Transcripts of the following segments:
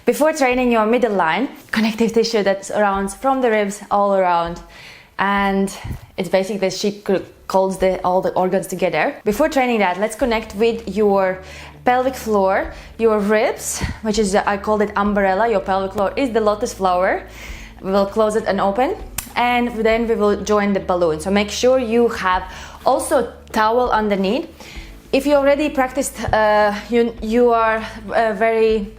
before training your middle line, connective tissue that surrounds from the ribs all around, and it's basically she calls all the organs together. Before training that, let's connect with your pelvic floor, your ribs, which is I call it umbrella. Your pelvic floor is the lotus flower. We will close it and open, and then we will join the balloon. So make sure you have also towel underneath. If you already practiced, you are very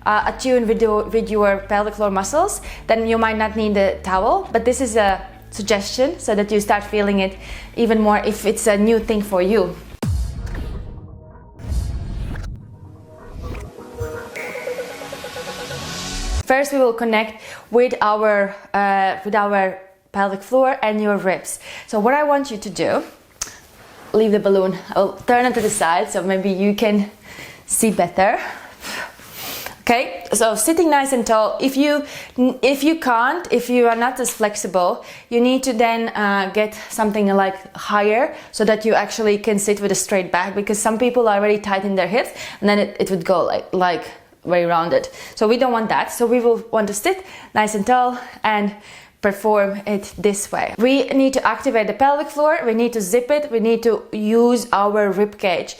attuned with your pelvic floor muscles, then you might not need the towel, but this is a suggestion so that you start feeling it even more if it's a new thing for you. First, we will connect with our pelvic floor and your ribs. So what I want you to do, leave the balloon, I'll turn it to the side so maybe you can see better. Okay, so sitting nice and tall. If you are not as flexible, you need to then get something like higher so that you actually can sit with a straight back, because some people are already tight in their hips and then it would go like very rounded. So we don't want that. So we will want to sit nice and tall and perform it this way. We need to activate the pelvic floor, we need to zip it, we need to use our rib cage.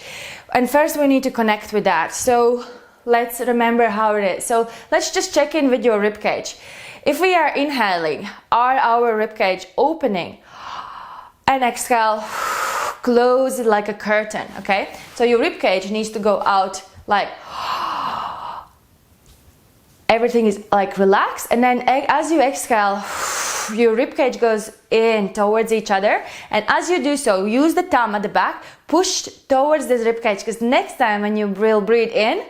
And first we need to connect with that. So let's remember how it is. So let's just check in with your rib cage. If we are inhaling, are our rib cage opening? And exhale, close it like a curtain, okay? So your rib cage needs to go out like everything is like relaxed, and then as you exhale, your rib cage goes in towards each other, and as you do so, use the thumb at the back, push towards this rib cage, because next time when you will breathe in,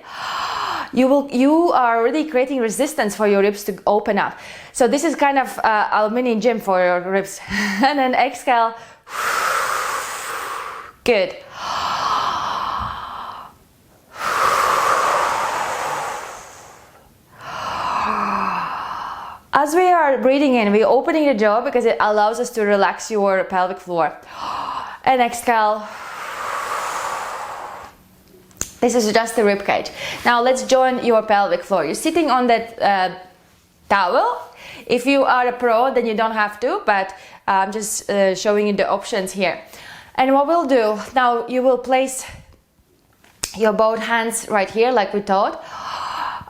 you are already creating resistance for your ribs to open up. So this is kind of a mini gym for your ribs. And then exhale. Good. As we are breathing in, we're opening the jaw because it allows us to relax your pelvic floor. And exhale. This is just the rib cage. Now let's join your pelvic floor. You're sitting on that towel. If you are a pro, then you don't have to, but I'm just showing you the options here. And what we'll do, now you will place your both hands right here like we taught.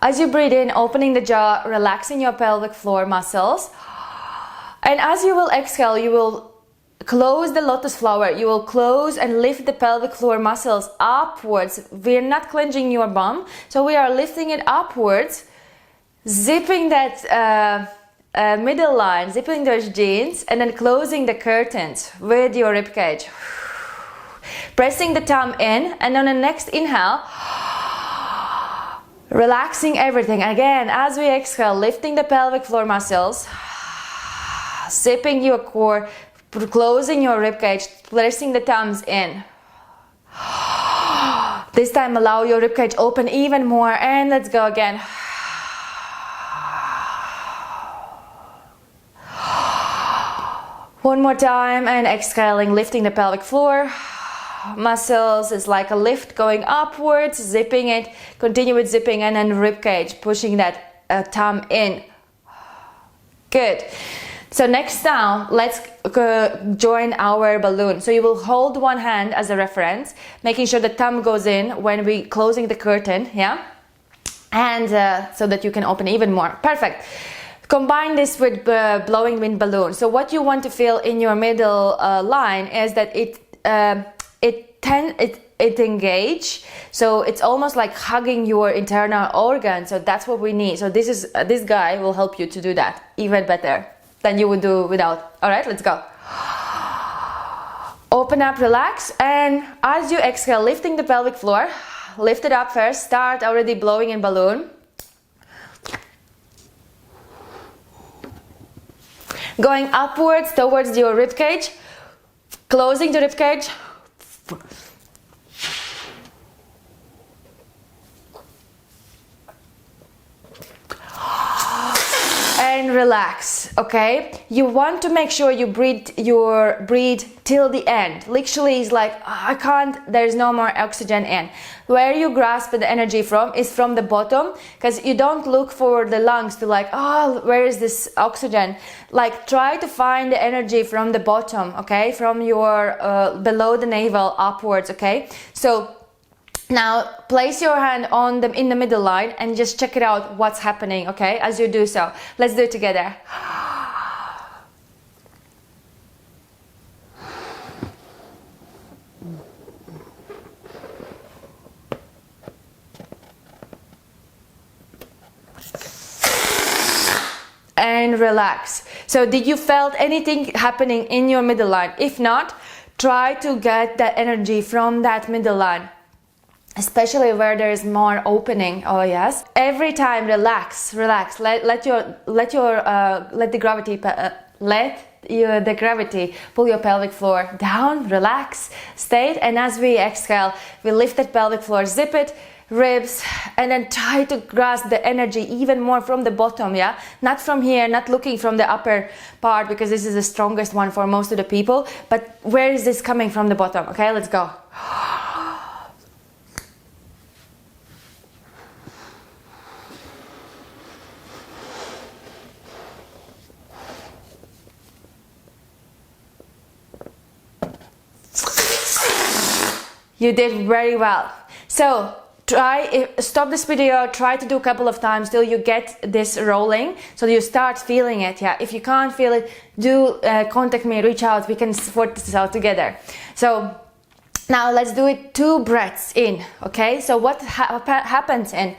As you breathe in, opening the jaw, relaxing your pelvic floor muscles. And as you will exhale, you will close the lotus flower. You will close and lift the pelvic floor muscles upwards. We're not clenching your bum, so we are lifting it upwards, zipping that middle line, zipping those jeans, and then closing the curtains with your rib cage. Pressing the thumb in, and on the next inhale, relaxing everything. Again, as we exhale, lifting the pelvic floor muscles, zipping your core, closing your rib cage, pressing the thumbs in. This time allow your rib cage open even more, and let's go again. One more time, and exhaling, lifting the pelvic floor muscles. Is like a lift going upwards, zipping it, continue with zipping, and then rib cage, pushing that thumb in. Good. So next down, let's join our balloon. So you will hold one hand as a reference, making sure the thumb goes in when we closing the curtain, yeah? And so that you can open even more. Perfect. Combine this with blowing wind balloon. So what you want to feel in your middle line is that it engage, so it's almost like hugging your internal organ. So that's what we need. So this guy will help you to do that even better than you would do without. All right, let's go. Open up, relax, and as you exhale, lifting the pelvic floor, lift it up first. Start already blowing in balloon. Going upwards towards your rib cage, closing the rib cage. And and relax. Okay, you want to make sure you breathe till the end. Literally is like, "Oh, I can't, there's no more oxygen in." Where you grasp the energy from is from the bottom, because you don't look for the lungs to like, oh, where is this oxygen? Like, try to find the energy from the bottom, okay, from your below the navel upwards. Okay, so now place your hand on them in the middle line and just check it out what's happening, okay, as you do so. Let's do it together. And relax. So did you felt anything happening in your middle line? If not, try to get that energy from that middle line, especially where there is more opening. Oh yes, every time relax. Let the gravity pull your pelvic floor down. Relax, stay, and as we exhale, we lift that pelvic floor, zip it, ribs, and then try to grasp the energy even more from the bottom. Yeah, not from here, not looking from the upper part, because this is the strongest one for most of the people, but where is this coming from? The bottom. Okay, let's go. You did very well. So stop this video, try to do a couple of times till you get this rolling, so you start feeling it. Yeah, if you can't feel it, do contact me, reach out, we can sort this out together. So now let's do it 2 breaths in. Okay, so what happens in,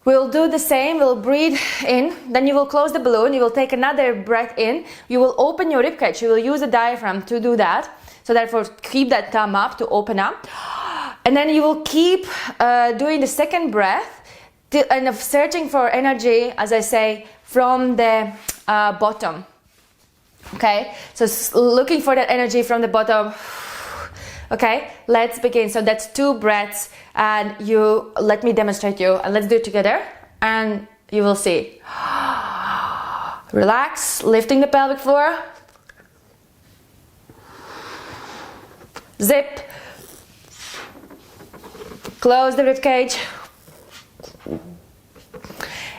we'll do the same. We'll breathe in, then you will close the balloon, you will take another breath in, you will open your ribcage, you will use the diaphragm to do that, so therefore keep that thumb up to open up. And then you will keep doing the second breath and searching for energy, as I say, from the bottom. Okay, so looking for that energy from the bottom. Okay, let's begin. So that's 2 breaths, and you let me demonstrate you, and let's do it together, and you will see. Relax, lifting the pelvic floor. Zip. Close the rib cage.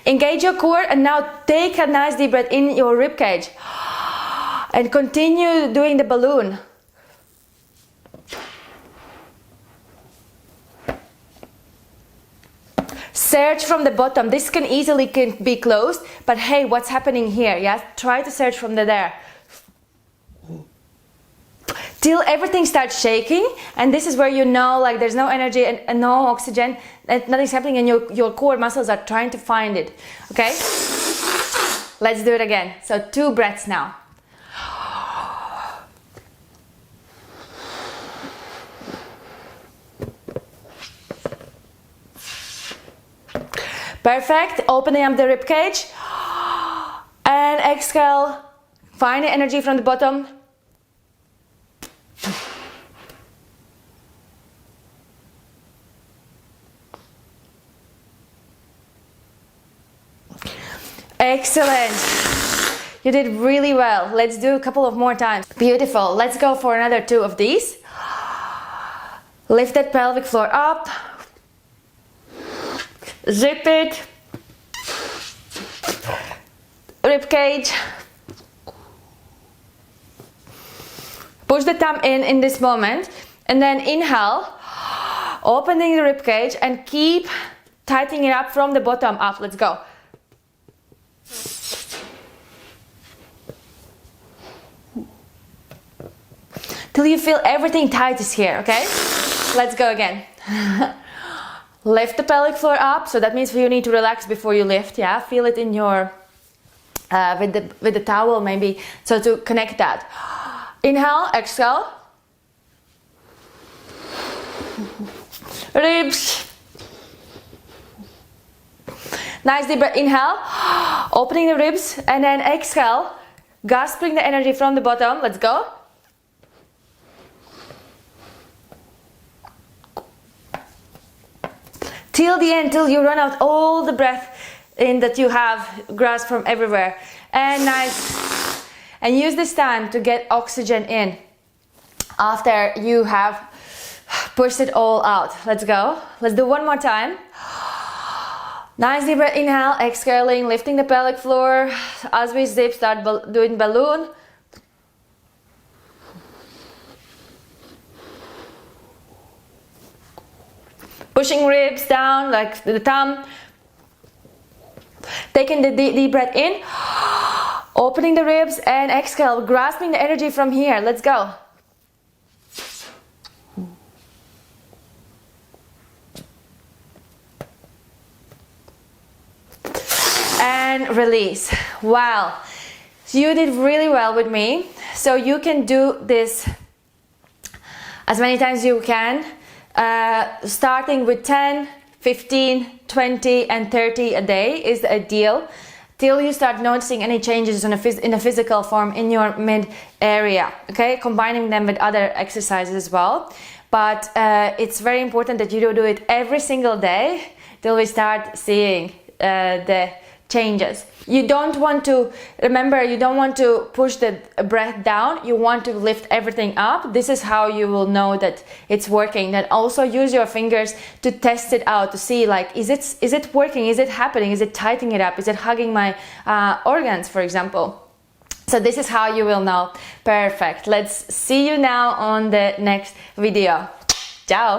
Engage your core, and now take a nice deep breath in your rib cage. And continue doing the balloon. Search from the bottom. This can easily be closed, but hey, what's happening here? Yeah, try to search from there. Till everything starts shaking, and this is where you know, like, there's no energy and no oxygen, and nothing's happening, and your core muscles are trying to find it. Okay, let's do it again. So 2 breaths now. Perfect. Opening up the rib cage, and exhale. Find the energy from the bottom. Excellent. You did really well. Let's do a couple of more times. Beautiful. Let's go for another 2 of these. Lift that pelvic floor up. Zip it. Rib cage. Push the thumb in this moment, and then inhale, opening the rib cage, and keep tightening it up from the bottom up. Let's go. Till you feel everything tight is here. Okay, let's go again. Lift the pelvic floor up, so that means you need to relax before you lift. Yeah, feel it in your with the towel maybe, so to connect that. Inhale, exhale. Ribs. Nice deep breath. Inhale, opening the ribs, and then exhale, gasping the energy from the bottom. Let's go. Till the end, till you run out all the breath in that you have grasp from everywhere. And nice. And use this time to get oxygen in after you have pushed it all out. Let's go. Let's do one more time. Nice deep breath, inhale, exhaling, lifting the pelvic floor. As we zip, start doing balloon. Pushing ribs down like the thumb. Taking the deep breath in. Opening the ribs and exhale, grasping the energy from here. Let's go. And release. Wow. So you did really well with me. So you can do this as many times as you can, starting with 10, 15, 20 and 30 a day is the ideal, till you start noticing any changes in a physical form in your mid area. Okay, combining them with other exercises as well. But it's very important that you do it every single day till we start seeing the changes. You don't want to, remember, you don't want to push the breath down, you want to lift everything up. This is how you will know that it's working. Then also use your fingers to test it out, to see like, is it working, is it happening, is it tightening it up, is it hugging my organs, for example. So this is how you will know. Perfect. Let's see you now on the next video. Ciao.